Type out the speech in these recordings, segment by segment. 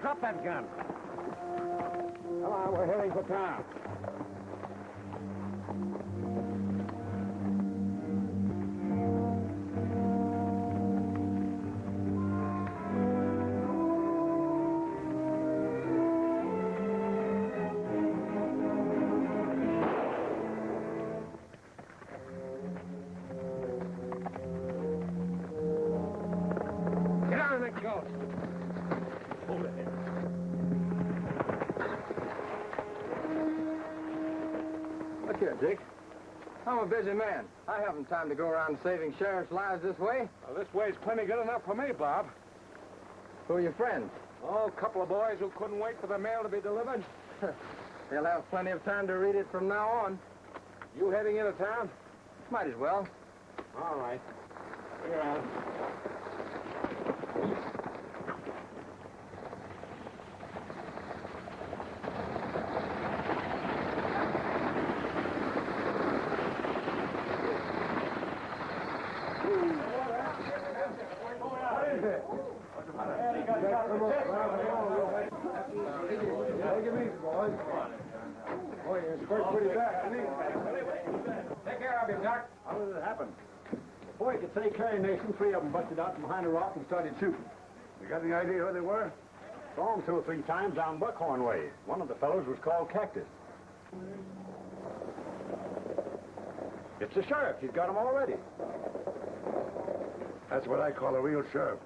Drop that gun. Come on, we're heading for town. Get on the coast. Hold it. Look here, Dick. I'm a busy man. I haven't time to go around saving sheriff's lives this way. Well, this way's plenty good enough for me, Bob. Who are your friends? Oh, a couple of boys who couldn't wait for the mail to be delivered. They'll have plenty of time to read it from now on. You heading into town? Might as well. All right. Here I am. Take care of him, Doc. How did it happen? Before he could say Carry Nation, 3 of them busted out from behind a rock and started shooting. You got any idea who they were? Saw them 2 or 3 times down Buckhorn way. One of the fellows was called Cactus. It's the sheriff. He's got them already. That's what I call a real sheriff.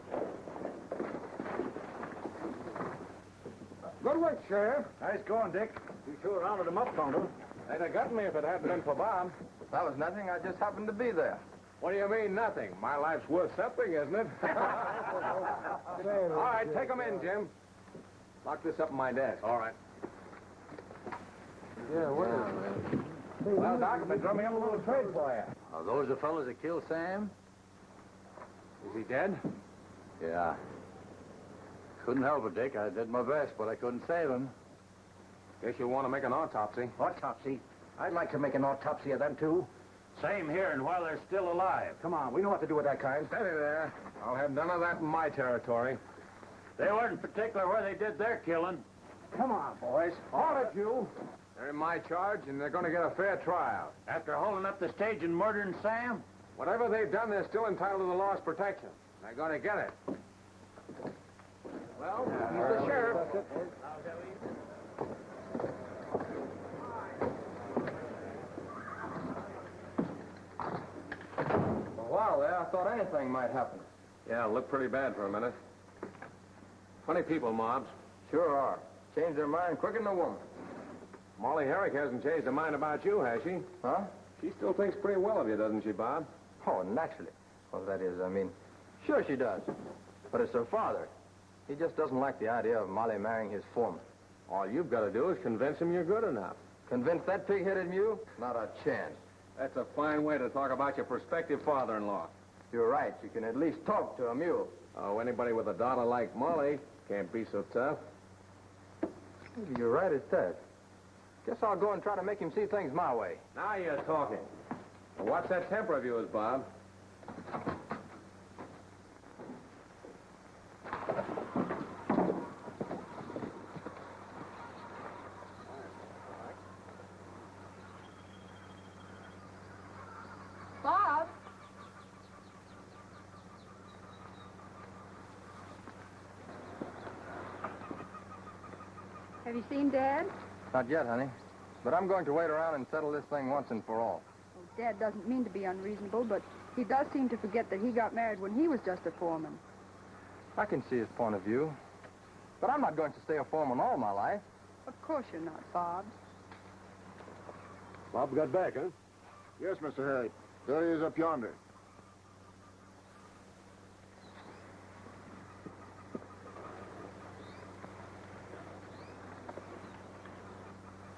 Good work, Sheriff. Nice going, Dick. You sure rounded them up, Tonto. They'd have got me if it hadn't been for Bob. That was nothing. I just happened to be there. What do you mean, nothing? My life's worth something, isn't it? All right, take them in, Jim. Lock this up in my desk. All right. Yeah, well, Doc, I've been drumming up a little trade for you. Are those the fellows that killed Sam? Is he dead? Yeah. Couldn't help it, Dick. I did my best, but I couldn't save him. Guess you'll want to make an autopsy. Autopsy? I'd like to make an autopsy of them, too. Same here, and while they're still alive. Come on, we know what to do with that kind. Steady there. I'll have none of that in my territory. They weren't particular where they did their killing. Come on, boys. All of you. They're in my charge, and they're going to get a fair trial. After holding up the stage and murdering Sam? Whatever they've done, they're still entitled to the law's protection. They're going to get it. Well, he's the sheriff. For a while there, I thought anything might happen. Yeah, it looked pretty bad for a minute. Funny people, mobs. Sure are. Change their mind quicker than a woman. Molly Herrick hasn't changed her mind about you, has she? Huh? She still thinks pretty well of you, doesn't she, Bob? Oh, naturally. Well, that is, sure she does. But it's her father. He just doesn't like the idea of Molly marrying his foreman. All you've got to do is convince him you're good enough. Convince that pig-headed mule? Not a chance. That's a fine way to talk about your prospective father-in-law. You're right. You can at least talk to a mule. Oh, anybody with a daughter like Molly can't be so tough. Maybe you're right at that. Guess I'll go and try to make him see things my way. Now you're talking. Well, watch that temper of yours, Bob. Bob? Have you seen Dad? Not yet, honey. But I'm going to wait around and settle this thing once and for all. Well, Dad doesn't mean to be unreasonable, but he does seem to forget that he got married when he was just a foreman. I can see his point of view. But I'm not going to stay a foreman all my life. Of course you're not, Bob. Bob got back, huh? Yes, Mr. Harry. There he is up yonder.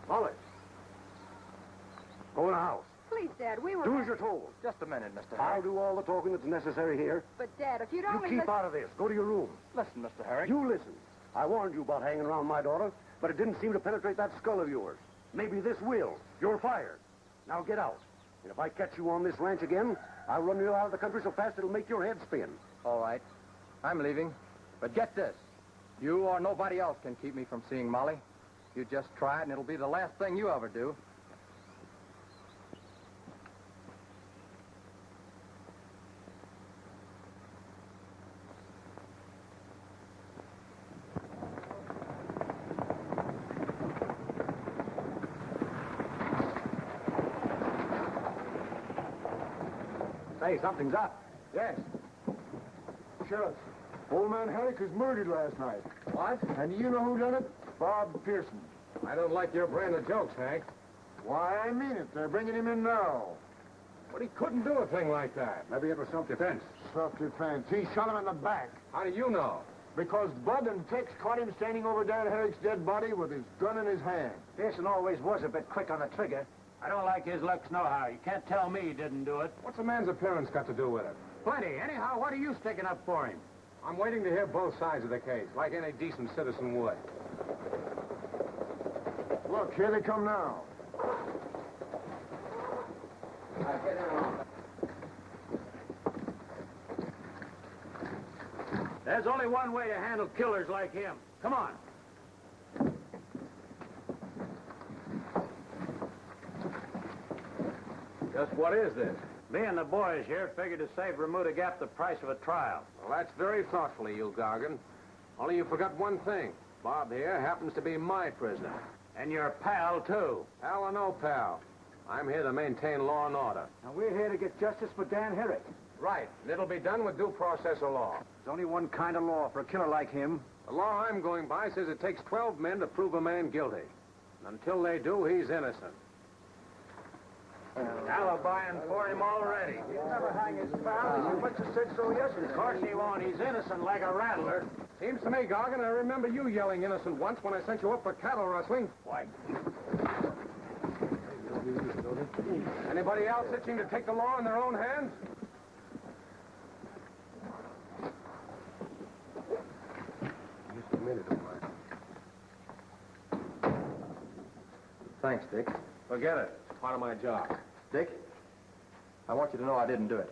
Molly. Go in the house. Please, Dad, we were... Do as you're told. Just a minute, Mr. I'll Herrick. do all the talking that's necessary here. But, Dad, if you'd You only... keep out of this. Go to your room. Listen, Mr. Herrick. You listen. I warned you about hanging around my daughter, but it didn't seem to penetrate that skull of yours. Maybe this will. You're fired. Now get out. And if I catch you on this ranch again, I'll run you out of the country so fast it'll make your head spin. All right. I'm leaving. But get this. You or nobody else can keep me from seeing Molly. You just try it, and it'll be the last thing you ever do. Hey, something's up. Yes. Sheriff, old man Hunnicutt was murdered last night. What? And you know who done it? Bob Pearson. I don't like your brand of jokes, Hank. Why, I mean it. They're bringing him in now. But he couldn't do a thing like that. Maybe it was self-defense. Self-defense. He shot him in the back. How do you know? Because Bud and Tex caught him standing over Dan Herrick's dead body with his gun in his hand. Pearson always was a bit quick on the trigger. I don't like his looks nohow. You can't tell me he didn't do it. What's a man's appearance got to do with it? Plenty. Anyhow, what are you sticking up for him? I'm waiting to hear both sides of the case, like any decent citizen would. Look, here they come now. There's only one way to handle killers like him. Come on. Just what is this? Me and the boys here figured to save Remuda Gap the price of a trial. Well, that's very thoughtful of you, Gargan. Only you forgot one thing. Bob here happens to be my prisoner. And your pal, too. Pal or no pal, I'm here to maintain law and order. Now, we're here to get justice for Dan Herrick. Right, and it'll be done with due process of law. There's only one kind of law for a killer like him. The law I'm going by says it takes 12 men to prove a man guilty. And until they do, he's innocent. Alibiing for him already. He'll never hang his pal. He must have said so yesterday. Of course he won't. He's innocent like a rattler. Seems to me, Gargan, I remember you yelling innocent once when I sent you up for cattle rustling. Why? Anybody else itching to take the law in their own hands? Just a minute, Thanks, Dick. Forget it. It's part of my job. Dick, I want you to know I didn't do it.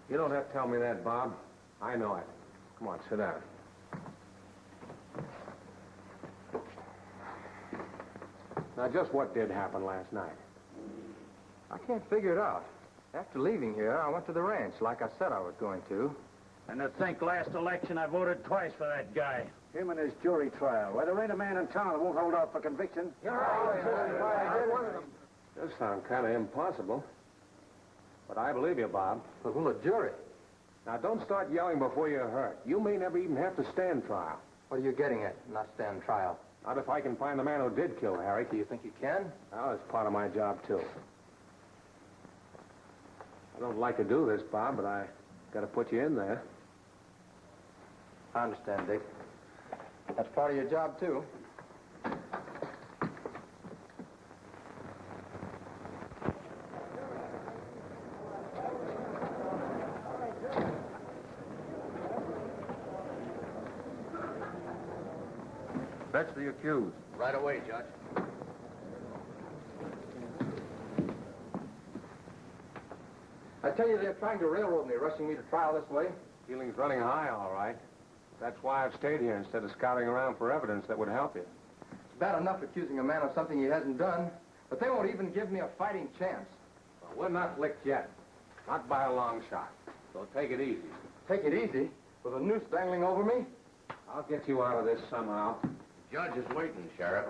You don't have to tell me that, Bob. I know it. Come on, sit down. Now, just what did happen last night? I can't figure it out. After leaving here, I went to the ranch like I said I was going to. And to think last election I voted twice for that guy. Him and his jury trial. Why, there ain't a man in town that won't hold out for conviction. Does sound kind of impossible. But I believe you, Bob. But will a jury? Now, don't start yelling before you're hurt. You may never even have to stand trial. What are you getting at, not stand trial? Not if I can find the man who did kill Harry. Do you think you can? Well, it's part of my job, too. I don't like to do this, Bob, but I got to put you in there. I understand, Dick. That's part of your job, too. Fetch the accused. Right away, Judge. I tell you, they're trying to railroad me, rushing me to trial this way. Feeling's running high, all right. That's why I've stayed here instead of scouting around for evidence that would help you. It's bad enough accusing a man of something he hasn't done, but they won't even give me a fighting chance. Well, we're not licked yet. Not by a long shot. So take it easy. Take it easy, with a noose dangling over me. I'll get you out of this somehow. Judge is waiting, Sheriff.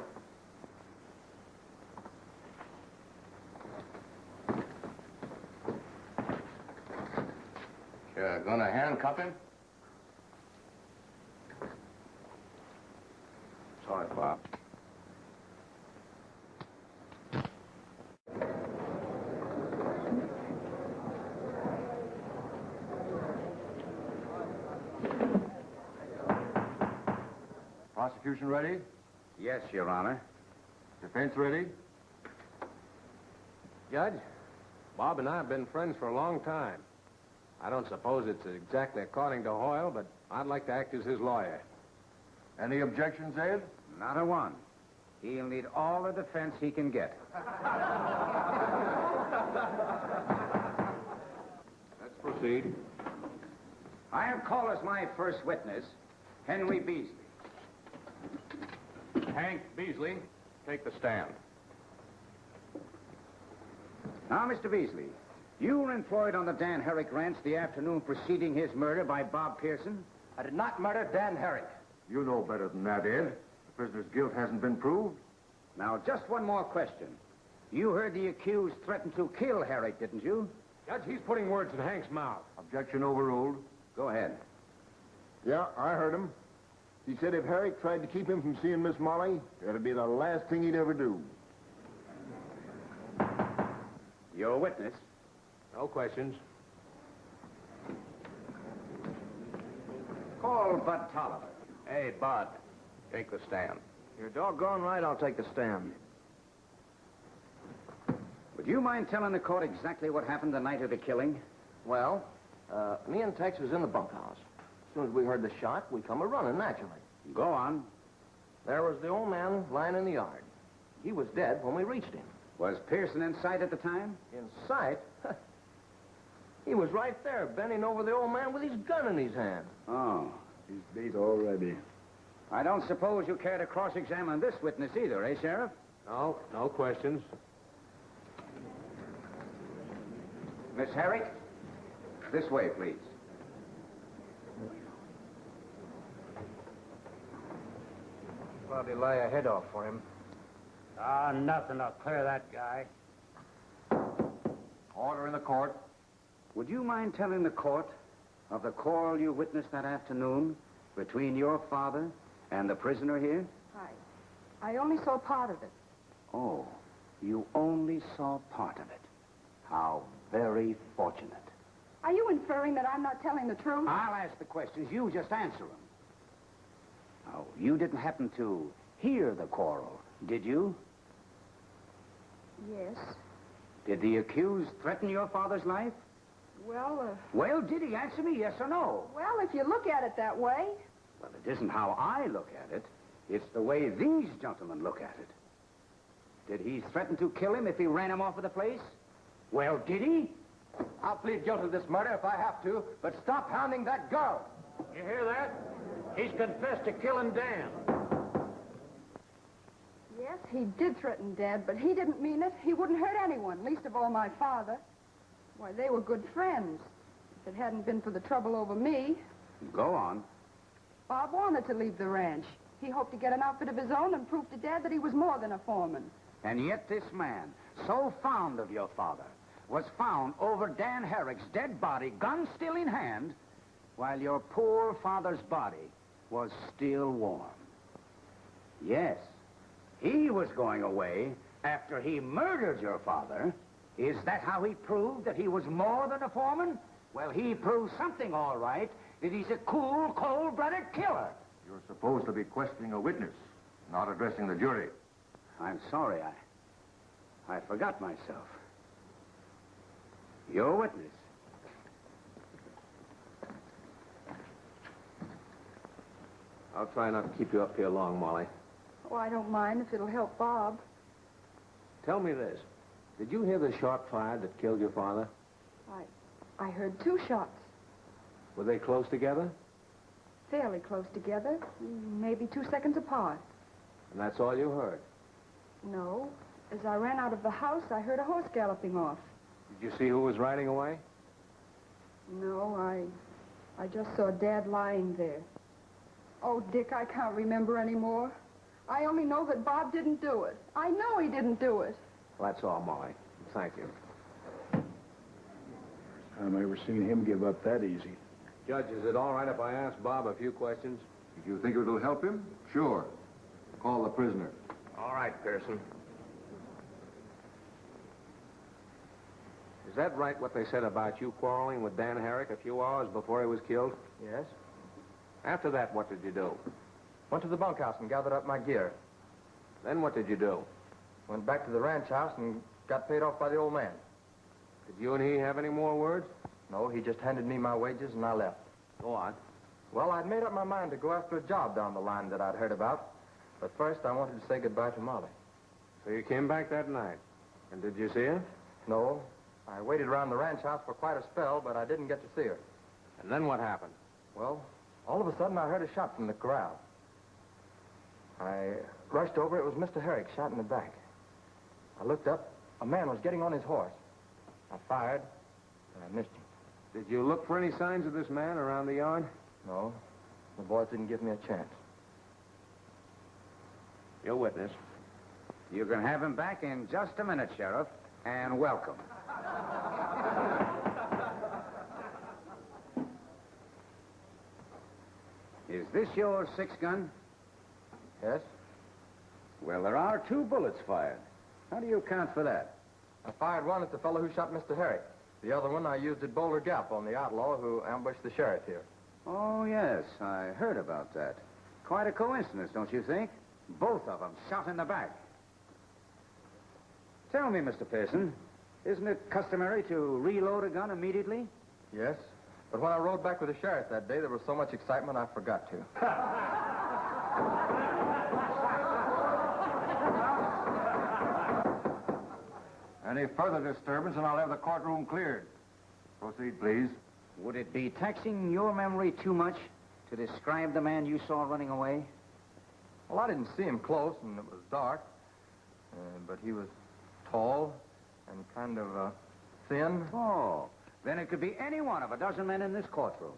You're gonna handcuff him? Sorry, Bob. Prosecution ready? Yes, Your Honor. Defense ready? Judge, Bob and I have been friends for a long time. I don't suppose it's exactly according to Hoyle, but I'd like to act as his lawyer. Any objections, Ed? Not a one. He'll need all the defense he can get. Let's proceed. I have called as my first witness Henry Beasley. Hank Beasley, take the stand. Now, Mr. Beasley, you were employed on the Dan Herrick ranch the afternoon preceding his murder by Bob Pearson. I did not murder Dan Herrick. You know better than that, Ed. The prisoner's guilt hasn't been proved. Now, just one more question. You heard the accused threaten to kill Herrick, didn't you? Judge, he's putting words in Hank's mouth. Objection overruled. Go ahead. Yeah, I heard him. He said if Herrick tried to keep him from seeing Miss Molly, that'd be the last thing he'd ever do. Your witness. No questions. Call Bud Tolliver. Hey, Bud, take the stand. You're doggone right I'll take the stand. Would you mind telling the court exactly what happened the night of the killing? Well, me and Tex was in the bunkhouse. As soon as we heard the shot, we come a-running, naturally. Go on. There was the old man lying in the yard. He was dead when we reached him. Was Pearson in sight at the time? In sight? He was right there, bending over the old man with his gun in his hand. Oh. He's beat already. I don't suppose you care to cross-examine this witness either, eh, Sheriff? No, no questions. Miss Herrick, this way, please. Probably lay a head off for him. Ah, nothing. I'll clear that guy. Order in the court. Would you mind telling the court of the quarrel you witnessed that afternoon between your father and the prisoner here? I only saw part of it. Oh, you only saw part of it. How very fortunate. Are you inferring that I'm not telling the truth? I'll ask the questions. You just answer them. Oh, you didn't happen to hear the quarrel, did you? Yes. Did the accused threaten your father's life? Well, Well, did he? Answer me, yes or no? well, if you look at it that way. Well, it isn't how I look at it. It's the way these gentlemen look at it. Did he threaten to kill him if he ran him off of the place? Well, did he? I'll plead guilty to this murder if I have to, but stop hounding that girl. You hear that? He's confessed to killing Dan. Yes, he did threaten Dad, but he didn't mean it. He wouldn't hurt anyone, least of all my father. Why, they were good friends. If it hadn't been for the trouble over me, Go on. Bob wanted to leave the ranch. He hoped to get an outfit of his own and prove to Dad that he was more than a foreman. And yet this man, so fond of your father, was found over Dan Herrick's dead body, gun still in hand, while your poor father's body was still warm. Yes, he was going away after he murdered your father. Is that how he proved that he was more than a foreman? Well, he proved something, all right, that he's a cool, cold-blooded killer. You're supposed to be questioning a witness, not addressing the jury. I'm sorry, I forgot myself. Your witness. I'll try not to keep you up here long, Molly. Oh, I don't mind if it'll help Bob. Tell me this. Did you hear the shot fired that killed your father? I heard 2 shots. Were they close together? Fairly close together, maybe 2 seconds apart. And that's all you heard? No. As I ran out of the house, I heard a horse galloping off. Did you see who was riding away? No, I just saw Dad lying there. Oh, Dick, I can't remember anymore. I only know that Bob didn't do it. I know he didn't do it. Well, that's all, Molly. Thank you. I've never seen him give up that easy. Judge, is it all right if I ask Bob a few questions? If you think it'll help him, sure. Call the prisoner. All right, Pearson. Is that right, what they said about you quarreling with Dan Herrick a few hours before he was killed? Yes? After that, what did you do? Went to the bunkhouse and gathered up my gear. Then what did you do? Went back to the ranch house and got paid off by the old man. Did you and he have any more words? No, he just handed me my wages and I left. Go on. Well, I'd made up my mind to go after a job down the line that I'd heard about. But first, I wanted to say goodbye to Molly. So you came back that night. And did you see her? No, I waited around the ranch house for quite a spell, but I didn't get to see her. And then what happened? Well, All of a sudden, I heard a shot from the corral. I rushed over. It was Mr. Herrick, shot in the back. I looked up. A man was getting on his horse. I fired, and I missed him. Did you look for any signs of this man around the yard? No, the boys didn't give me a chance. Your witness. You can have him back in just a minute, Sheriff, and welcome. Is this your 6-gun? Yes? Well, there are 2 bullets fired. How do you account for that? I fired one at the fellow who shot Mr. Herrick. The other one I used at Boulder Gap on the outlaw who ambushed the sheriff here. Oh, yes, I heard about that. Quite a coincidence, don't you think? Both of them shot in the back. Tell me, Mr. Pearson, isn't it customary to reload a gun immediately? Yes, but when I rode back with the sheriff that day, there was so much excitement I forgot to. Any further disturbance, and I'll have the courtroom cleared. Proceed, please. Would it be taxing your memory too much to describe the man you saw running away? Well, I didn't see him close, and it was dark, but he was tall and kind of thin. Oh, then it could be any one of a dozen men in this courtroom.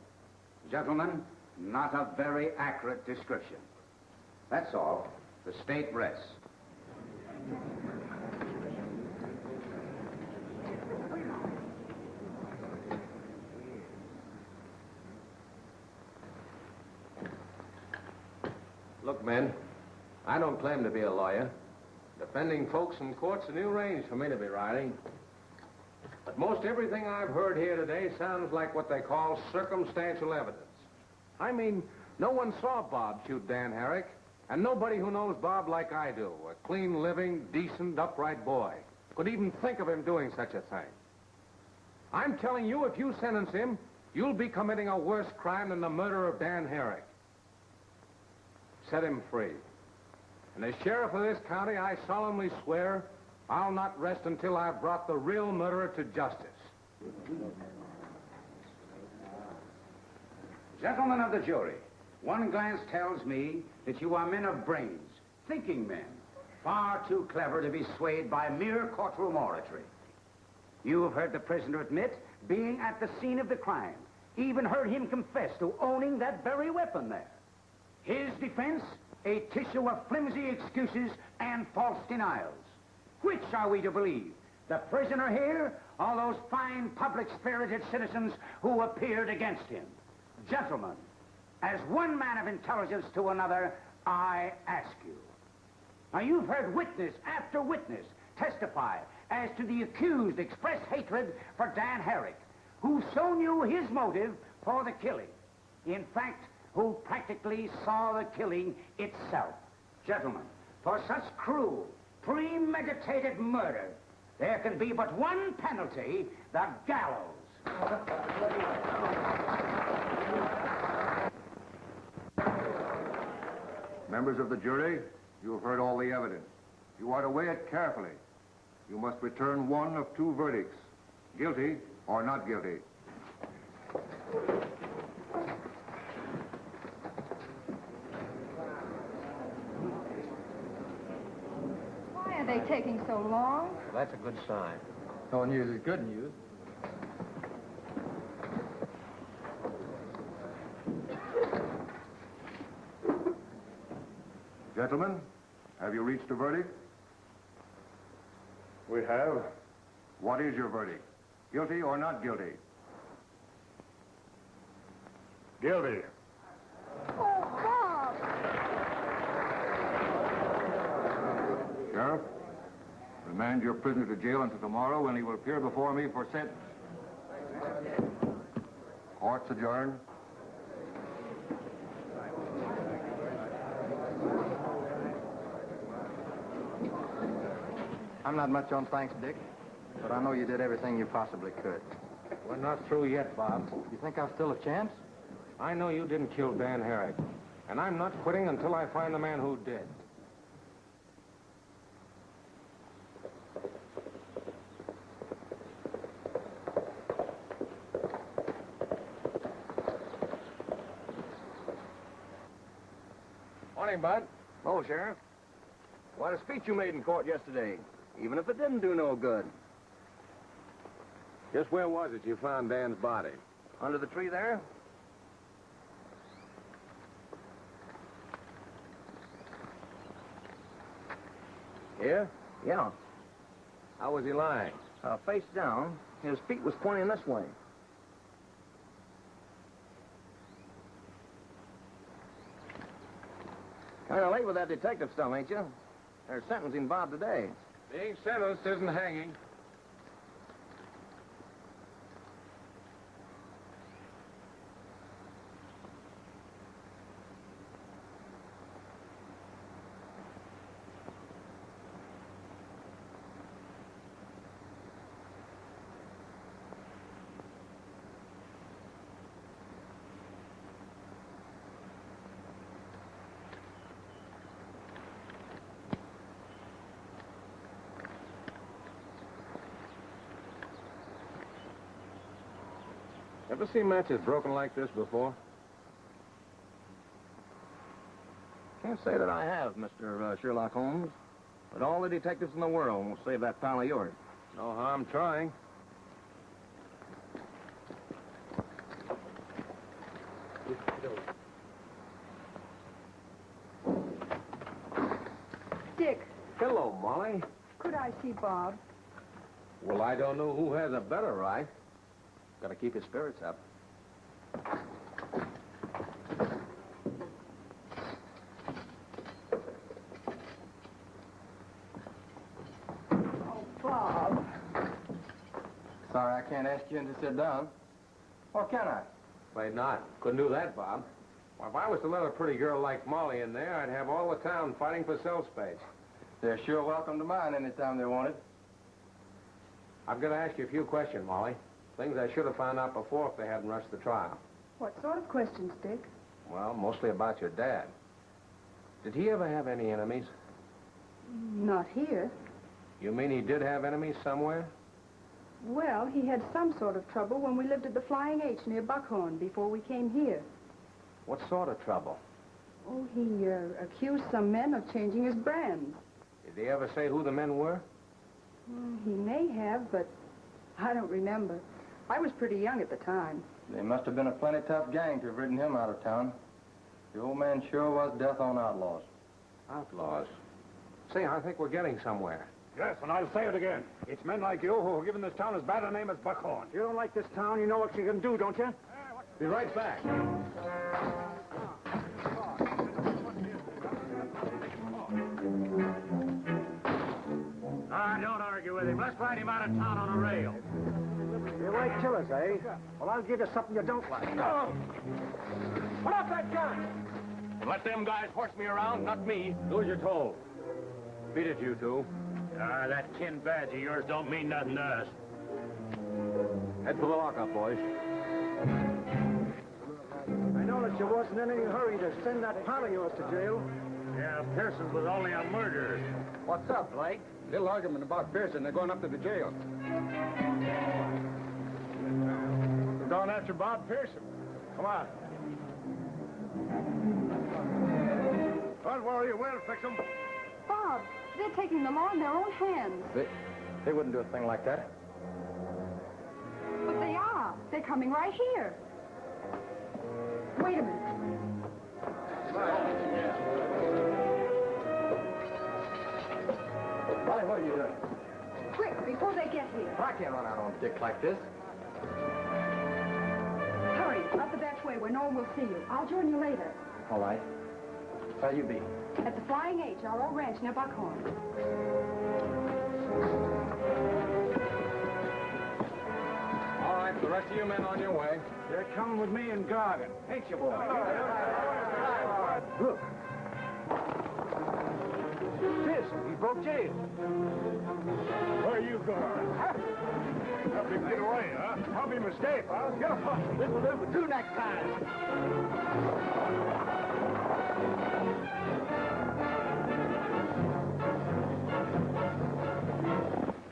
Gentlemen, not a very accurate description. That's all. The state rests. Look, men, I don't claim to be a lawyer. Defending folks in court's a new range for me to be riding. But most everything I've heard here today sounds like what they call circumstantial evidence. I mean, no one saw Bob shoot Dan Herrick, and nobody who knows Bob like I do, a clean, living, decent, upright boy, could even think of him doing such a thing. I'm telling you, if you sentence him, you'll be committing a worse crime than the murder of Dan Herrick. Set him free. And as sheriff of this county, I solemnly swear I'll not rest until I've brought the real murderer to justice. Gentlemen of the jury, one glance tells me that you are men of brains, thinking men, far too clever to be swayed by mere courtroom oratory. You have heard the prisoner admit being at the scene of the crime, even heard him confess to owning that very weapon there. His defense, a tissue of flimsy excuses and false denials. Which are we to believe? The prisoner here, or those fine public-spirited citizens who appeared against him? Gentlemen, as one man of intelligence to another, I ask you. Now, you've heard witness after witness testify as to the accused express hatred for Dan Herrick, who so knew his motive for the killing. In fact, who practically saw the killing itself. Gentlemen, for such cruel, premeditated murder, there can be but one penalty, the gallows. Members of the jury, you have heard all the evidence. You are to weigh it carefully. You must return one of 2 verdicts, guilty or not guilty. Why are they taking so long? That's a good sign. No news is good news. Gentlemen, have you reached a verdict? We have. What is your verdict? Guilty or not guilty? Guilty. Oh, Bob! Sheriff, remand your prisoner to jail until tomorrow when he will appear before me for sentence. Court's adjourned. I'm not much on thanks, Dick, but I know you did everything you possibly could. We're not through yet, Bob. You think I've still a chance? I know you didn't kill Dan Herrick, and I'm not quitting until I find the man who did. Morning, Bud. Oh, Sheriff. What a speech you made in court yesterday, even if it didn't do no good. Just where was it you found Dan's body? Under the tree there? Here? Yeah. How was he lying? Face down. His feet was pointing this way. Kind of late with that detective stuff, ain't you? They're sentencing Bob today. Being sentenced isn't hanging. Ever seen matches broken like this before? Can't say that I have, Mr. Sherlock Holmes. But all the detectives in the world will save that pal of yours. No harm trying. Dick, Hello, Molly. could I see Bob? Well, I don't know who has a better right. Got to keep his spirits up. Oh, Bob. Sorry, I can't ask you in to sit down. Or can I? Afraid not. Couldn't do that, Bob. Well, if I was to let a pretty girl like Molly in there, I'd have all the town fighting for cell space. They're sure welcome to mine anytime they want it. I've got to ask you a few questions, Molly. Things I should have found out before if they hadn't rushed the trial. What sort of questions, Dick? Well, mostly about your dad. Did he ever have any enemies? Not here. You mean he did have enemies somewhere? Well, he had some sort of trouble when we lived at the Flying H near Buckhorn before we came here. What sort of trouble? Oh, he accused some men of changing his brands. Did he ever say who the men were? He may have, but I don't remember. I was pretty young at the time. They must have been a plenty tough gang to have ridden him out of town. The old man sure was death on outlaws. Outlaws? Say, I think we're getting somewhere. Yes, and I'll say it again. It's men like you who are giving this town as bad a name as Buckhorn. You don't like this town, you know what you can do, don't you? Be right back. Don't argue with him. Let's ride him out of town on a rail. You like killers, eh? Well, I'll give you something you don't like. Oh! Put up that gun! Let them guys horse me around, not me. Do as you're told. Beat it, you two. That tin badge of yours don't mean nothing to us. Head for the lockup, boys. I know that you wasn't in any hurry to send that pal of yours to jail. Yeah, Pearson's was only a murderer. What's up, Lloyd? Little argument about Pearson. They're going up to the jail. We're going after Bob Pearson. Come on. Don't worry, we'll fix him. Bob, they're taking the law in their own hands. They wouldn't do a thing like that. But they are. They're coming right here. Wait a minute. Molly, what are you doing? Quick, before they get here. I can't run out on Dick like this. Hurry, out the back way where no one will see you. I'll join you later. All right. Where'll you be? At the Flying H, our old ranch near Buckhorn. All right, the rest of you men on your way. You're coming with me and Gargan. Ain't you, boy? Look. Pearson, he broke jail. Where are you going? Help him get away, huh? Help him escape, huh? Get a fuss. This will do for 2 next time.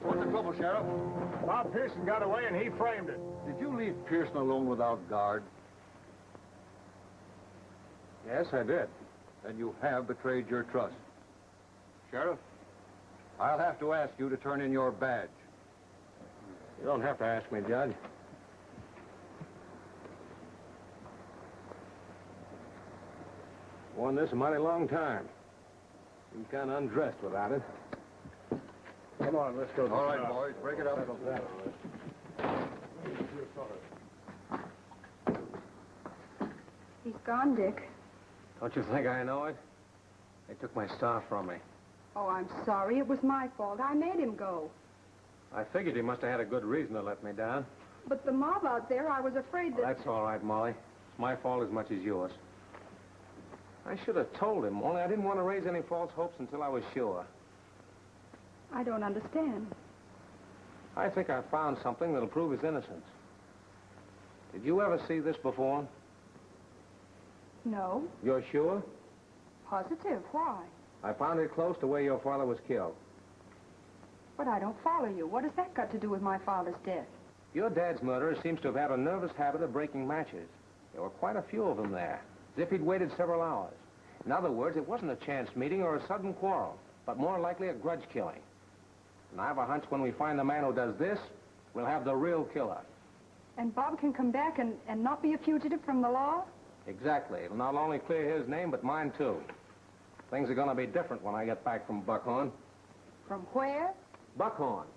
What's the trouble, Sheriff? Bob Pearson got away and he framed it. Did you leave Pearson alone without guard? Yes, I did. then you have betrayed your trust. Sheriff, I'll have to ask you to turn in your badge. You don't have to ask me, Judge. Worn this a mighty long time. Seems kind of undressed without it. Come on, let's go. All right, boys, break it up. He's gone, Dick. Don't you think I know it? They took my star from me. Oh, I'm sorry. It was my fault. I made him go. I figured he must have had a good reason to let me down. But the mob out there, I was afraid that... Well, that's all right, Molly. It's my fault as much as yours. I should have told him, only I didn't want to raise any false hopes until I was sure. I don't understand. I think I found something that'll prove his innocence. Did you ever see this before? No. You're sure? Positive. Why? I found it close to where your father was killed. But I don't follow you. What has that got to do with my father's death? Your dad's murderer seems to have had a nervous habit of breaking matches. There were quite a few of them there, as if he'd waited several hours. In other words, it wasn't a chance meeting or a sudden quarrel, but more likely a grudge killing. And I have a hunch when we find the man who does this, we'll have the real killer. And Bob can come back and not be a fugitive from the law? Exactly. It'll not only clear his name, but mine, too. Things are going to be different when I get back from Buckhorn. From where? Buckhorn.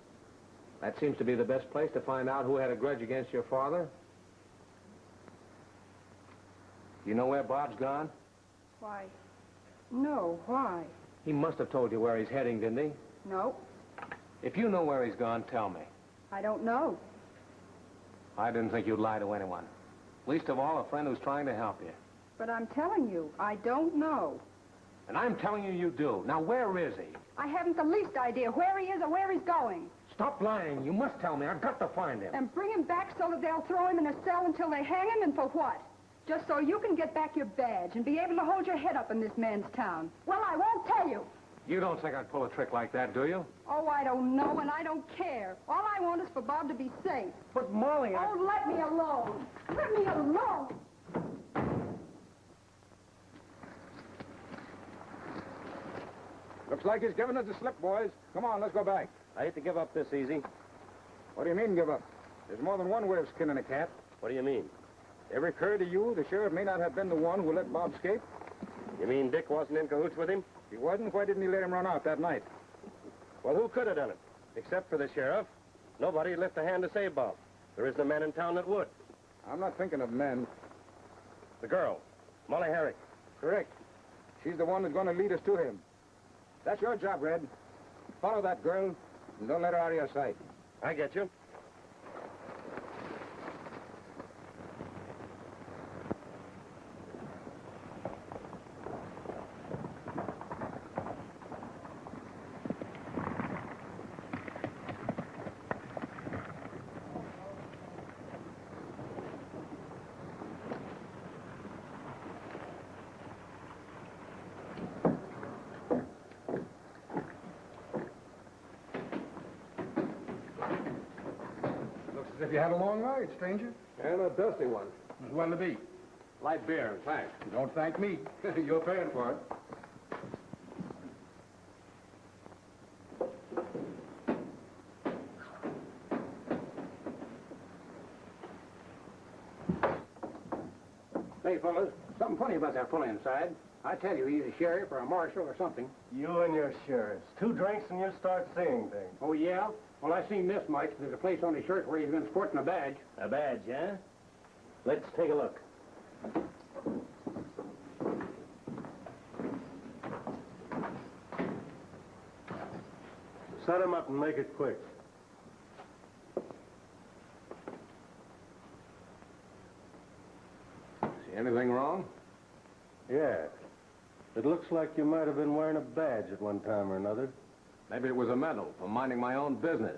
That seems to be the best place to find out who had a grudge against your father. You know where Bob's gone? Why, no. Why? He must have told you where he's heading, didn't he? No. If you know where he's gone, tell me. I don't know. I didn't think you'd lie to anyone. Least of all, a friend who's trying to help you. But I'm telling you, I don't know. And I'm telling you, you do. Now, where is he? I haven't the least idea where he is or where he's going. Stop lying. You must tell me. I've got to find him. And bring him back so that they'll throw him in a cell until they hang him, and for what? Just so you can get back your badge and be able to hold your head up in this man's town. Well, I won't tell you. You don't think I'd pull a trick like that, do you? Oh, I don't know, and I don't care. All I want is for Bob to be safe. But, Molly, Oh, let me alone. Let me alone. Looks like he's giving us the slip, boys. Come on, let's go back. I hate to give up this easy. What do you mean, give up? There's more than one way of skinning a cat. What do you mean? Ever occurred to you the sheriff may not have been the one who let Bob escape? You mean Dick wasn't in cahoots with him? If he wasn't, why didn't he let him run out that night? Well, who could have done it? Except for the sheriff. Nobody lift a hand to save Bob. There isn't a man in town that would. I'm not thinking of men. The girl, Molly Herrick. Correct. She's the one that's going to lead us to him. That's your job, Red. Follow that girl, and don't let her out of your sight. I get you. As if you had a long ride, stranger. And a dusty one. As well to be. Light beer, and thanks. Don't thank me. You're paying for it. Say, fellas, something funny about that fellow inside. I tell you, he's a sheriff or a marshal or something. You and your sheriffs. 2 drinks and you start seeing things. Oh, yeah? Well, I seen this much. There's a place on his shirt where he's been sporting a badge. A badge, huh? Let's take a look. Set him up and make it quick. See anything wrong? Yeah. It looks like you might have been wearing a badge at one time or another. Maybe it was a medal for minding my own business.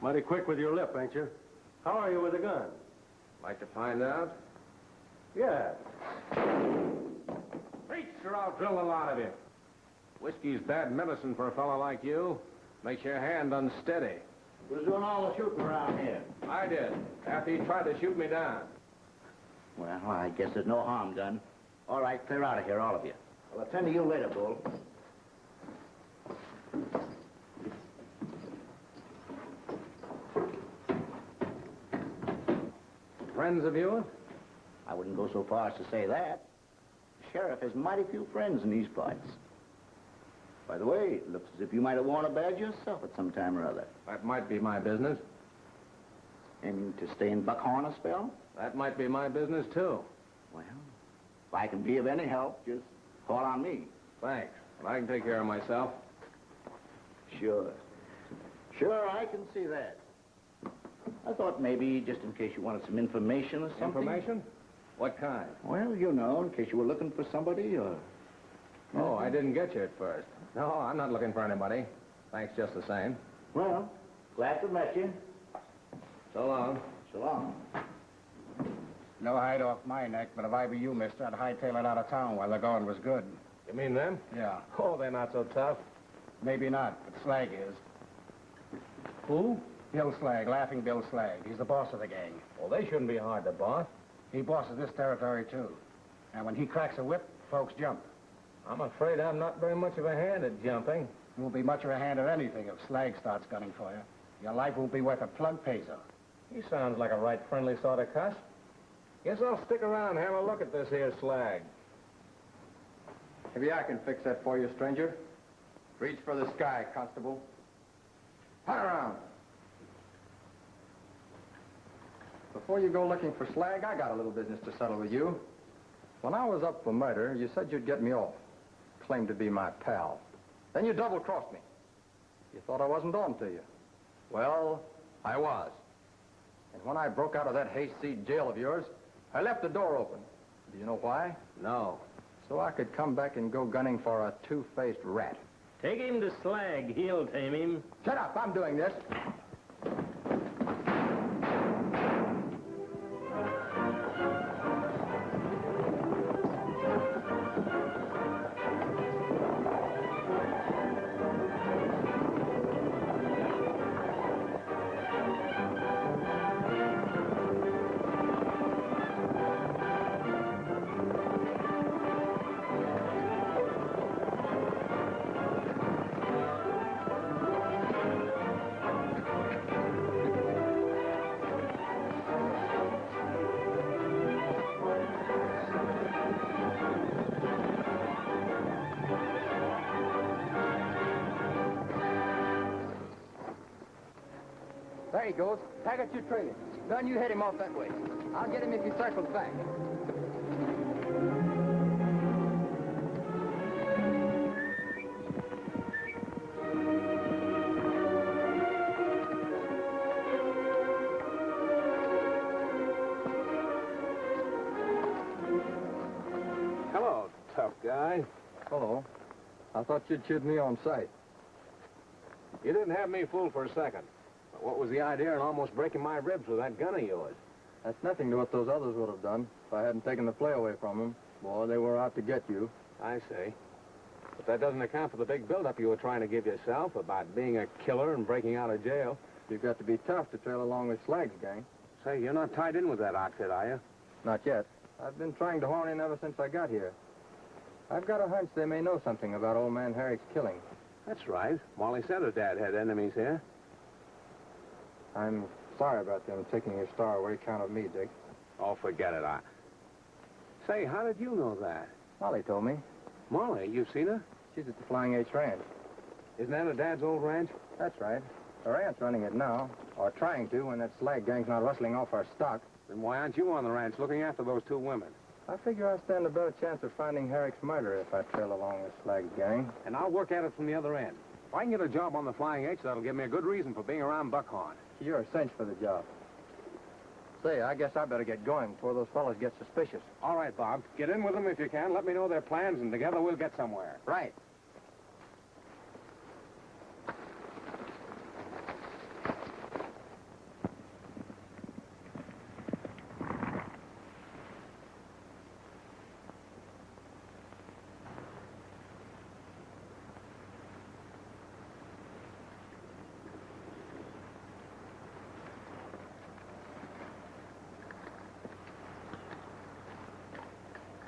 Mighty quick with your lip, ain't you? How are you with a gun? Like to find out? Yeah. Preach or I'll drill a lot of you. Whiskey's bad medicine for a fellow like you. Makes your hand unsteady. Who's doing all the shooting around here? I did, after he tried to shoot me down. Well, I guess there's no harm done. All right, clear out of here, all of you. I'll attend to you later, Bull. Friends of yours? I wouldn't go so far as to say that. The sheriff has mighty few friends in these parts. By the way, it looks as if you might have worn a badge yourself at some time or other. That might be my business. And to stay in Buckhorn a spell? That might be my business, too. Well, if I can be of any help, just call on me. Thanks. But I can take care of myself. Sure. Sure, I can see that. I thought maybe just in case you wanted some information or something. Information? What kind? Well, you know, in case you were looking for somebody or... Oh, I didn't get you at first. No, I'm not looking for anybody. Thanks just the same. Well, glad to meet you. So long. So long. No hide off my neck, but if I were you, mister, I'd hightail it out of town while the going was good. You mean them? Yeah. Oh, they're not so tough. Maybe not, but Slag is. Who? Bill Slag, Laughing Bill Slag. He's the boss of the gang. Well, they shouldn't be hard to boss. He bosses this territory, too. And when he cracks a whip, folks jump. I'm afraid I'm not very much of a hand at jumping. You won't be much of a hand at anything if Slag starts gunning for you. Your life won't be worth a plug peso. He sounds like a right friendly sort of cuss. Guess I'll stick around and have a look at this here Slag. Maybe I can fix that for you, stranger. Reach for the sky, constable. Turn around. Before you go looking for Slag, I got a little business to settle with you. When I was up for murder, you said you'd get me off. Claimed to be my pal. Then you double-crossed me. You thought I wasn't on to you. Well, I was. And when I broke out of that hayseed jail of yours, I left the door open. Do you know why? No. So I could come back and go gunning for a two-faced rat. Take him to Slag. He'll tame him. Shut up. I'm doing this. There he goes. Pack up your trailer. Gun, you head him off that way. I'll get him if he circles back. Hello, tough guy. Hello. I thought you'd shoot me on sight. You didn't have me fooled for a second. But what was the idea in almost breaking my ribs with that gun of yours? That's nothing to what those others would have done if I hadn't taken the play away from them. Boy, they were out to get you. I see. But that doesn't account for the big buildup you were trying to give yourself about being a killer and breaking out of jail. You've got to be tough to trail along with Slag's gang. Say, you're not tied in with that outfit, are you? Not yet. I've been trying to horn in ever since I got here. I've got a hunch they may know something about old man Herrick's killing. That's right. Molly said her dad had enemies here. I'm sorry about them taking your star away account of me, Dick. Oh, forget it. Say, how did you know that? Molly told me. Molly, you've seen her? She's at the Flying H Ranch. Isn't that her dad's old ranch? That's right. Her aunt's running it now, or trying to when that Slag gang's not rustling off our stock. Then why aren't you on the ranch looking after those two women? I figure I stand a better chance of finding Herrick's murderer if I trail along with Slag's gang. And I'll work at it from the other end. If I can get a job on the Flying H, that'll give me a good reason for being around Buckhorn. You're a cinch for the job. Say, I guess I better get going before those fellas get suspicious. All right, Bob. Get in with them if you can. Let me know their plans, and together we'll get somewhere. Right.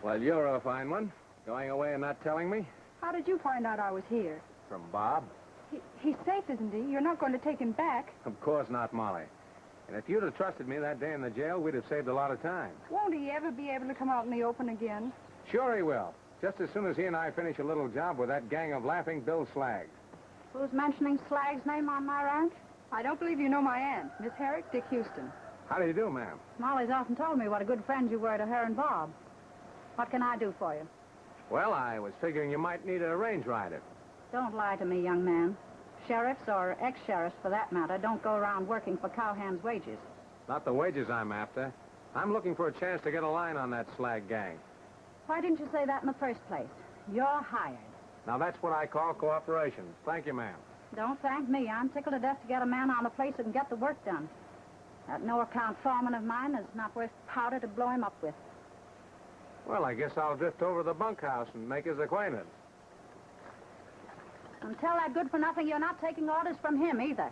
Well, you're a fine one. Going away and not telling me? How did you find out I was here? From Bob? He's safe, isn't he? You're not going to take him back. Of course not, Molly. And if you'd have trusted me that day in the jail, we'd have saved a lot of time. Won't he ever be able to come out in the open again? Sure he will. Just as soon as he and I finish a little job with that gang of laughing Bill Slag. Who's mentioning Slag's name on my ranch? I don't believe you know my aunt, Miss Herrick, Dick Houston. How do you do, ma'am? Molly's often told me what a good friend you were to her and Bob. What can I do for you? Well, I was figuring you might need a range rider. Don't lie to me, young man. Sheriffs, or ex-sheriffs for that matter, don't go around working for cowhands' wages. Not the wages I'm after. I'm looking for a chance to get a line on that Slag gang. Why didn't you say that in the first place? You're hired. Now, that's what I call cooperation. Thank you, ma'am. Don't thank me. I'm tickled to death to get a man on the place that can get the work done. That no-account foreman of mine is not worth powder to blow him up with. Well, I guess I'll drift over to the bunkhouse and make his acquaintance. And tell that good-for-nothing you're not taking orders from him, either.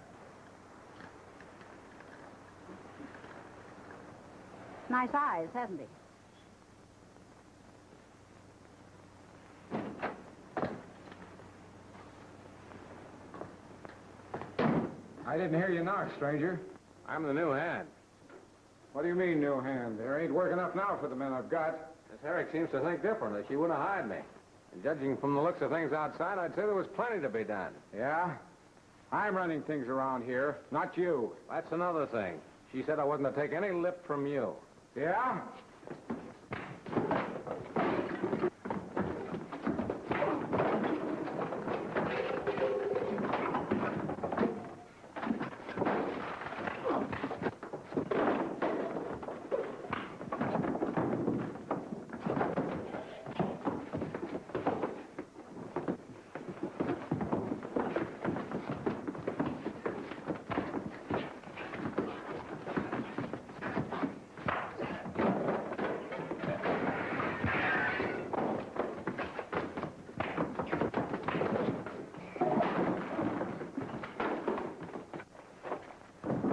Nice eyes, hasn't he? I didn't hear you knock, stranger. I'm the new hand. What do you mean, new hand? There ain't work enough now for the men I've got. Miss Herrick seems to think differently. She wouldn't hide me. And judging from the looks of things outside, I'd say there was plenty to be done. Yeah? I'm running things around here, not you. That's another thing. She said I wasn't to take any lip from you. Yeah?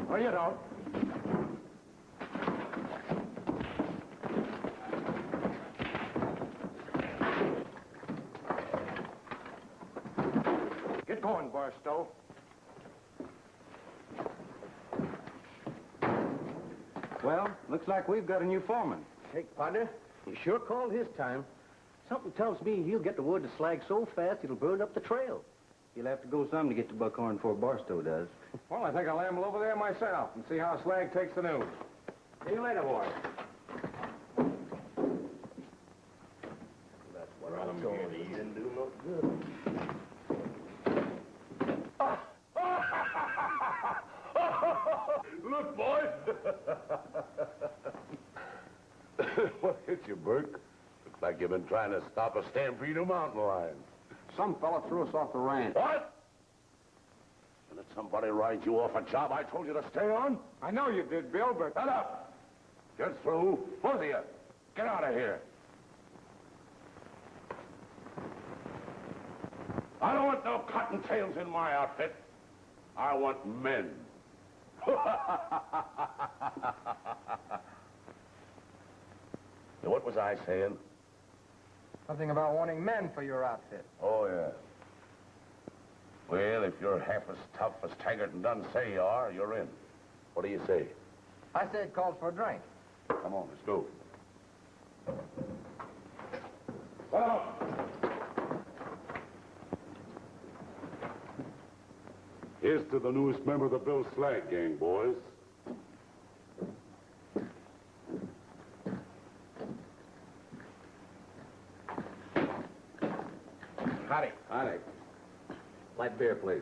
Well, you don't. Get going, Barstow. Well, looks like we've got a new foreman. Hey, partner, you sure called his time. Something tells me he'll get the wood to slag so fast it'll burn up the trail. He'll have to go some to get to Buckhorn before Barstow does. Well, I think I'll amble over there myself and see how Slag takes the news. See you later, boys. That's what I told you. You didn't do no good. Look, boys. What hit you, Berke? Looks like you've been trying to stop a stampede of mountain lions. Some fella threw us off the ranch. What? And did somebody ride you off a job I told you to stay on? I know you did, Bill, but... Shut up! Get through. Both of you. Get out of here. I don't want no cottontails in my outfit. I want men. Now, what was I saying? Something about wanting men for your outfit. Oh, yeah. Well, if you're half as tough as Taggart and Dunn say you are, you're in. What do you say? I said called for a drink. Come on, let's go. Well, here's to the newest member of the Bill Slag gang, boys. Howdy. Howdy. Light beer, please.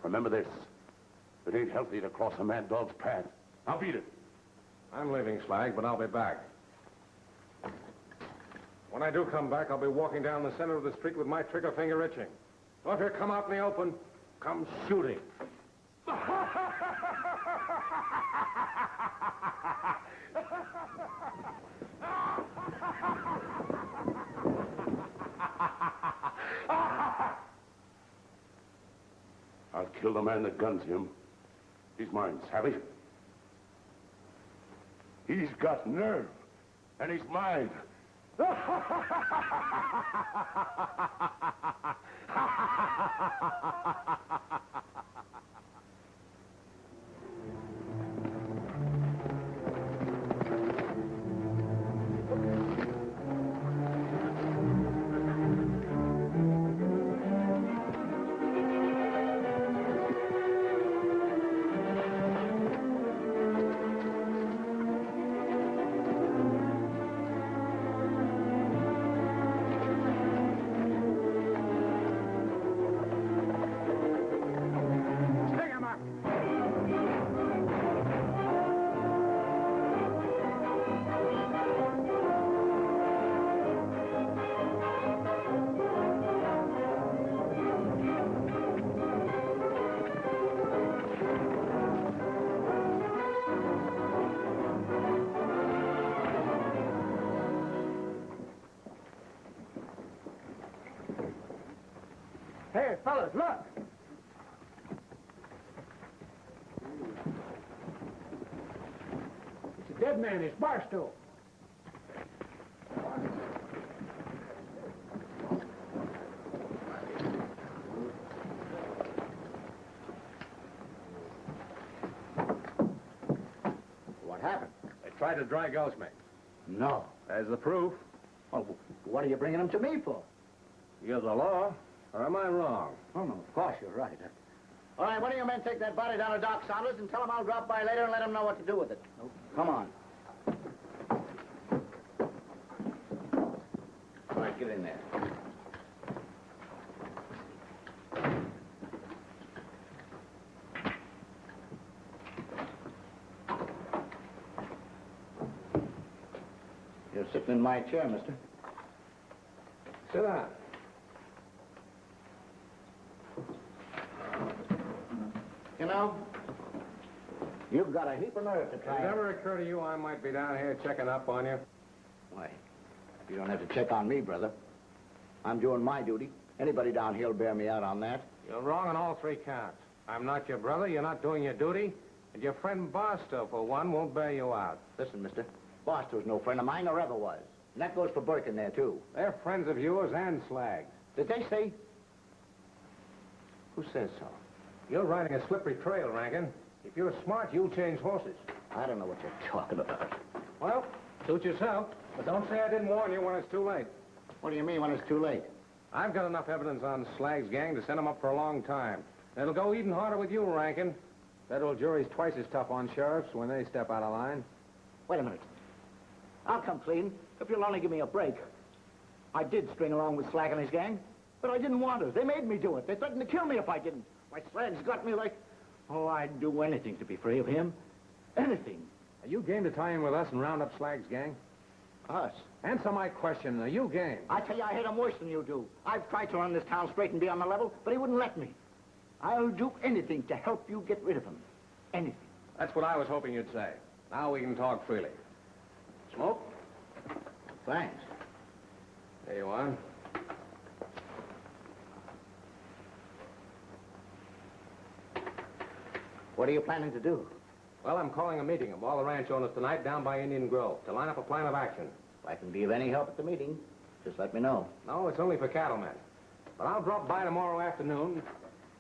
Remember this. It ain't healthy to cross a mad dog's path. Now beat it. I'm leaving Slag, but I'll be back. When I do come back, I'll be walking down the center of the street with my trigger finger itching. So if you come out in the open, come shooting. I'll kill the man that guns him. He's mine, savvy? He's got nerve, and he's mine. Hey, fellas, look! It's a dead man, his bar stool. What happened? They tried to drag me. No. There's the proof. Well, what are you bringing him to me for? You're the law, or am I wrong? Oh, no, of course you're right. All right, one of you men take that body down to Doc Saunders and tell him I'll drop by later and let him know what to do with it. Come on. All right, get in there. You're sitting in my chair, mister. Sit down. You know, you've got a heap of nerve to try. Does it ever occur to you I might be down here checking up on you? Why, you don't have to check on me, brother. I'm doing my duty. Anybody down here will bear me out on that. You're wrong on all three counts. I'm not your brother, you're not doing your duty, and your friend Barstow, for one, won't bear you out. Listen, mister, Barstow's no friend of mine or ever was. And that goes for Berke in there, too. They're friends of yours and Slag's. Did they say? Who says so? You're riding a slippery trail, Rankin. If you're smart, you'll change horses. I don't know what you're talking about. Well, suit yourself. But don't say I didn't warn you when it's too late. What do you mean when it's too late? I've got enough evidence on Slag's gang to send them up for a long time. It'll go even harder with you, Rankin. Federal jury's twice as tough on sheriffs when they step out of line. Wait a minute. I'll come clean if you'll only give me a break. I did string along with Slag and his gang, but I didn't want to. They made me do it. They threatened to kill me if I didn't. My Slag's got me like... Oh, I'd do anything to be free of him. Anything. Are you game to tie in with us and round up Slag's gang? Us? Answer my question. Are you game? I tell you, I hate him worse than you do. I've tried to run this town straight and be on the level, but he wouldn't let me. I'll do anything to help you get rid of him. Anything. That's what I was hoping you'd say. Now we can talk freely. Smoke? Thanks. There you are. What are you planning to do? Well, I'm calling a meeting of all the ranch owners tonight down by Indian Grove to line up a plan of action. If I can be of any help at the meeting, just let me know. No, it's only for cattlemen. But I'll drop by tomorrow afternoon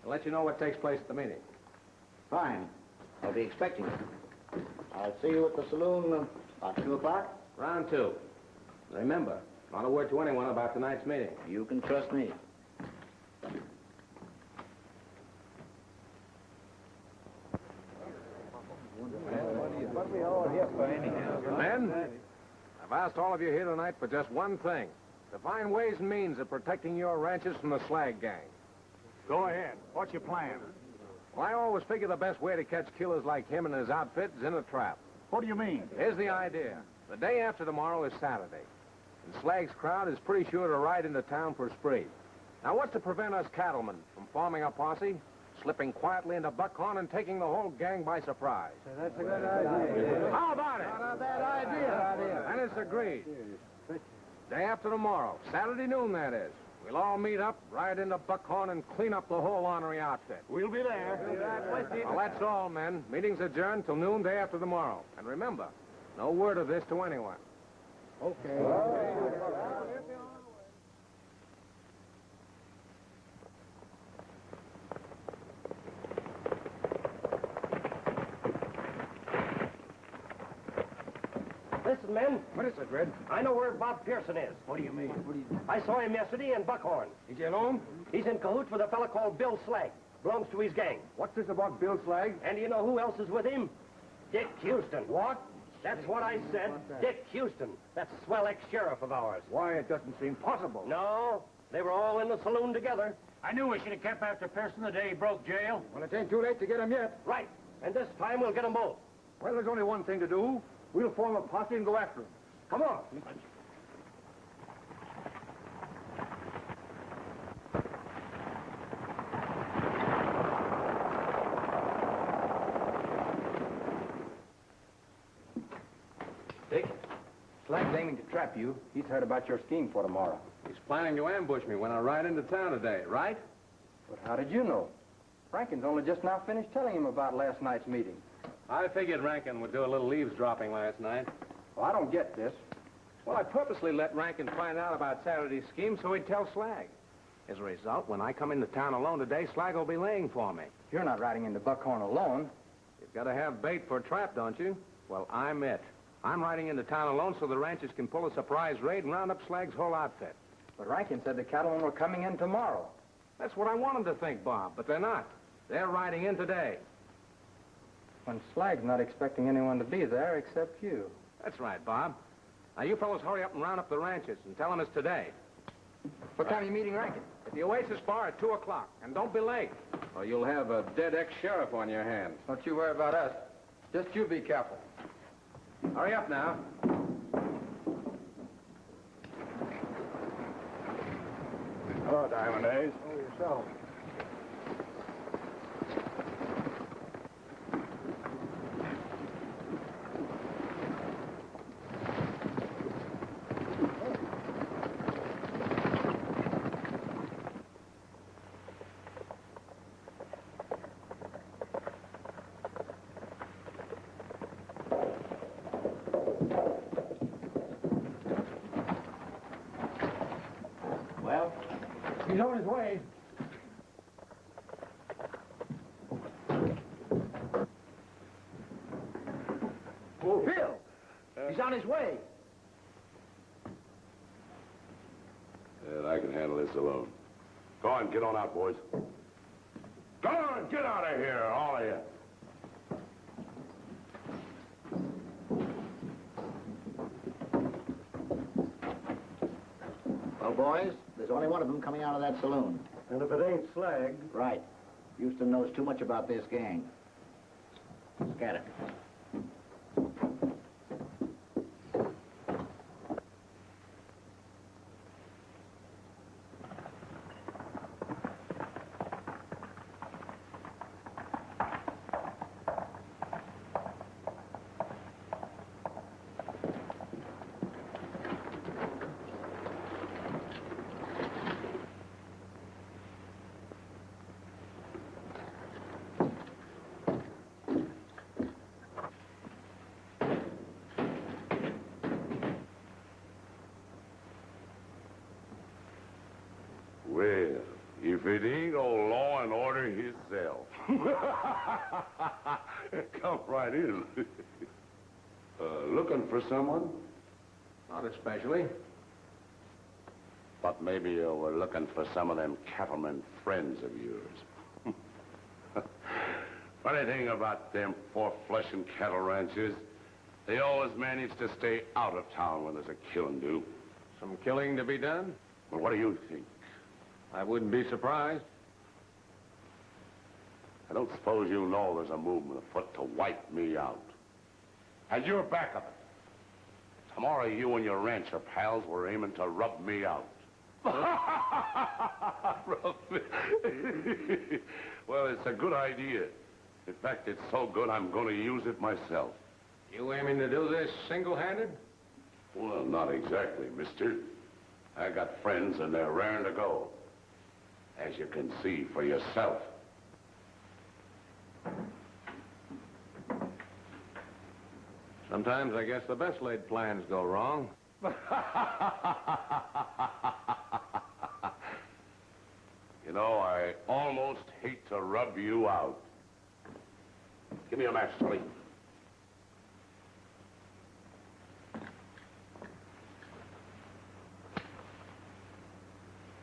and let you know what takes place at the meeting. Fine. I'll be expecting you. I'll see you at the saloon about 2 o'clock. Round 2. Remember, not a word to anyone about tonight's meeting. You can trust me. Men, I've asked all of you here tonight for just one thing. To find ways and means of protecting your ranches from the Slag gang. Go ahead. What's your plan? Well, I always figure the best way to catch killers like him and his outfit is in a trap. What do you mean? Here's the idea. The day after tomorrow is Saturday. And Slag's crowd is pretty sure to ride into town for a spree. Now, what's to prevent us cattlemen from forming a posse, slipping quietly into Buckhorn and taking the whole gang by surprise? That's a good idea. How about it? Not a bad idea. And it's agreed. Day after tomorrow, Saturday noon, that is. We'll all meet up, ride into Buckhorn, and clean up the whole ornery outfit. We'll be there. Well, that's all, men. Meeting's adjourned till noon day after tomorrow. And remember, no word of this to anyone. Listen, men. What is it, Red? I know where Bob Pearson is. What do you mean? I saw him yesterday in Buckhorn. Is he alone? He's in cahoots with a fella called Bill Slag. Belongs to his gang. What's this about Bill Slag? And do you know who else is with him? Dick Houston. What? That's what I said. Dick Houston. That's a swell ex-sheriff of ours. Why, it doesn't seem possible. No, they were all in the saloon together. I knew we should have kept after Pearson the day he broke jail. Well, it ain't too late to get him yet. Right. And this time we'll get them both. Well, there's only one thing to do. We'll form a posse and go after him. Come on. Dick, Slag's aiming to trap you. He's heard about your scheme for tomorrow. He's planning to ambush me when I ride into town today, right? But how did you know? Rankin's only just now finished telling him about last night's meeting. I figured Rankin would do a little eavesdropping last night. Well, I don't get this. Well, I purposely let Rankin find out about Saturday's scheme so he'd tell Slag. As a result, when I come into town alone today, Slag will be laying for me. You're not riding into Buckhorn alone. You've got to have bait for a trap, don't you? Well, I'm it. I'm riding into town alone so the ranchers can pull a surprise raid and round up Slag's whole outfit. But Rankin said the cattlemen were coming in tomorrow. That's what I want them to think, Bob, but they're not. They're riding in today. When Slag's not expecting anyone to be there except you. That's right, Bob. Now, you fellows hurry up and round up the ranchers and tell them it's today. What time are you meeting Rankin? At the Oasis Bar at 2 o'clock. And don't be late. Or you'll have a dead ex-sheriff on your hands. Don't you worry about us. Just you be careful. Hurry up now. Hello, Diamond Ace. Oh, yourself. Well, He's on his way. oh, Bill. He's on his way. And I can handle this alone. Go on, get on out, boys. Go on, get out of here, all of you. Well, boys, there's only one of them coming out of that saloon. And if it ain't Slag... Right. Houston knows too much about this gang. Scatter. Well, if it ain't old Law and Order himself. Come right in. Looking for someone? Not especially. But maybe you were looking for some of them cattlemen friends of yours. Funny thing about them four-flushing cattle ranchers, they always manage to stay out of town when there's a killing due. Some killing to be done? Well, what do you think? I wouldn't be surprised. I don't suppose you know there's a movement afoot to wipe me out. And you're back of it. Tomorrow you and your rancher pals were aiming to rub me out. Well, it's a good idea. In fact, it's so good I'm going to use it myself. You aiming to do this single-handed? Well, not exactly, mister. I got friends and they're raring to go. As you can see for yourself. Sometimes I guess the best laid plans go wrong. You know, I almost hate to rub you out. Give me a match, Sully.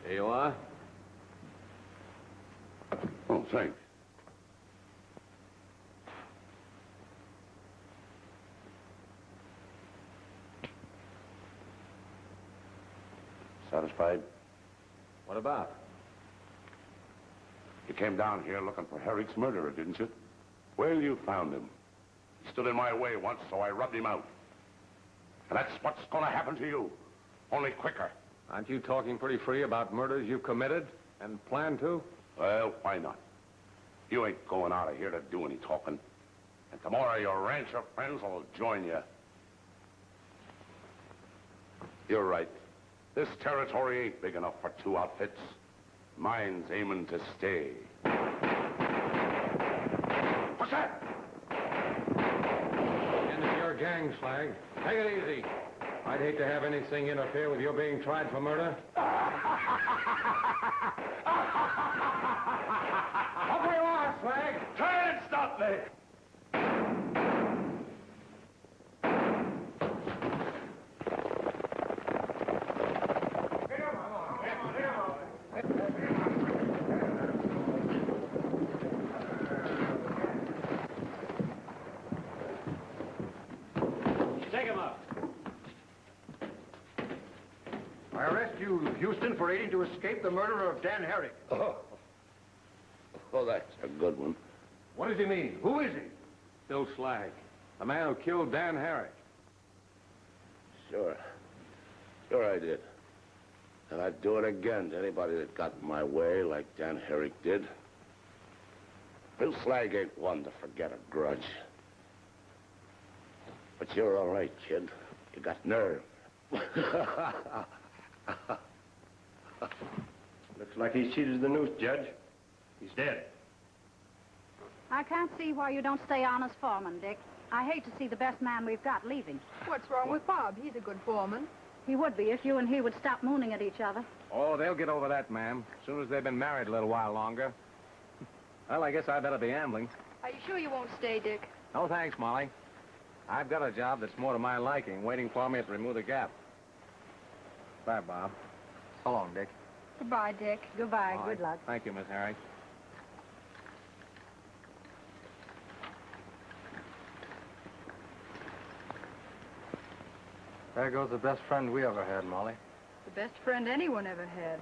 Here you are. Oh, thanks. Satisfied? What about? You came down here looking for Herrick's murderer, didn't you? Well, you found him. He stood in my way once, so I rubbed him out. And that's what's going to happen to you. Only quicker. Aren't you talking pretty free about murders you've committed and planned to? Well, why not? You ain't going out of here to do any talking. And tomorrow your rancher friends will join you. You're right. This territory ain't big enough for 2 outfits. Mine's aiming to stay. What's that? End of your gang, Slag. Take it easy. I'd hate to have anything interfere with your being tried for murder. Up where you are, Slag! Try and stop me! Take him up. I arrest you, Houston, for aiding to escape the murderer of Dan Herrick. Oh, that's a good one. What does he mean? Who is he? Bill Slag, the man who killed Dan Herrick. Sure. Sure I did. And I'd do it again to anybody that got in my way like Dan Herrick did. Bill Slag ain't one to forget a grudge. But you're all right, kid. You got nerve. Looks like he's cheated the noose, Judge. He's dead. I can't see why you don't stay on as foreman, Dick. I hate to see the best man we've got leaving. What's wrong with Bob? He's a good foreman. He would be if you and he would stop mooning at each other. Oh, they'll get over that, ma'am, as soon as they've been married a little while longer. Well, I guess I better be ambling. Are you sure you won't stay, Dick? No, thanks, Molly. I've got a job that's more to my liking, waiting for me at the Remove the Gap. Bye, Bob. So long, Dick. Goodbye, Dick. Goodbye. Molly. Good luck. Thank you, Miss Harry. There goes the best friend we ever had, Molly. The best friend anyone ever had.